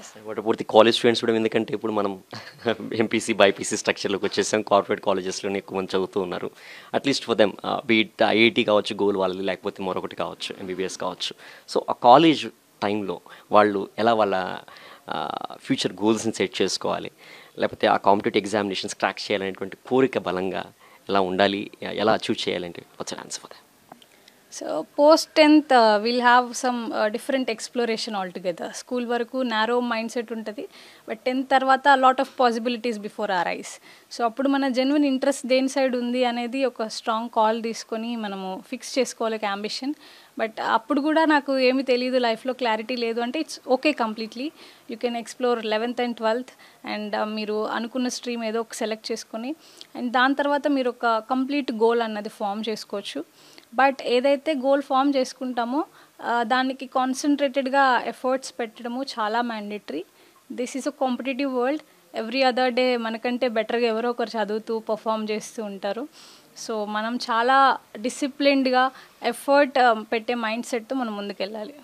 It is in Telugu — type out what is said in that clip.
Yes. What about the college students కూడా? ఎందుకంటే ఇప్పుడు మనం ఎంపీసీ బైపీసీ స్ట్రక్చర్లోకి వచ్చేసాం, కార్పొరేట్ కాలేజెస్లోనే ఎక్కువ మంది చదువుతూ ఉన్నారు. At least for them beat IIT కావచ్చు గోల్ వాళ్ళది, లేకపోతే మరొకటి కావచ్చు ఎంబీబీఎస్ కావచ్చు. సో ఆ కాలేజ్ టైంలో వాళ్ళు ఎలా వాళ్ళ ఫ్యూచర్ గోల్స్ని సెట్ చేసుకోవాలి, లేకపోతే ఆ కాంపిటేటివ్ ఎగ్జామినేషన్స్ క్రాక్ చేయాలనేటువంటి కోరిక బలంగా ఎలా ఉండాలి, ఎలా అచీవ్ చేయాలంటే what's an answer for that? So post 10th will have some different exploration all together. School వరకు నారో మైండ్ సెట్ ఉంటుంది, బట్ 10th తర్వాత lot of possibilities before our eyes. So అప్పుడు మన జెన్యున్ ఇంట్రెస్ట్ దేని సైడ్ ఉంది అనేది ఒక స్ట్రాంగ్ కాల్ తీసుకొని మనము ఫిక్స్ చేసుకోవాలి ఒక అంబిషన్. బట్ అప్పుడు కూడా నాకు ఏమీ తెలియదు, లైఫ్లో క్లారిటీ లేదు అంటే it's okay completely. You can explore 11th and 12th and మీరు అనుకున్న స్ట్రీమ్ ఏదో ఒక సెలెక్ట్ చేసుకొని అండ్ దాని తర్వాత మీరు ఒక కంప్లీట్ గోల్ అన్నది ఫామ్ చేసుకోవచ్చు. బట్ ఏదైతే గోల్ ఫామ్ చేసుకుంటామో దానికి కాన్సన్ట్రేటెడ్గా ఎఫర్ట్స్ పెట్టడము చాలా mandatory. This is a competitive world. Every other day మనకంటే బెటర్గా ఎవరో ఒకరు చదువుతూ పర్ఫామ్ చేస్తూ ఉంటారు. సో మనం చాలా డిసిప్లిన్డ్గా ఎఫర్ట్ పెట్టే మైండ్ సెట్తో మనం ముందుకెళ్ళాలి.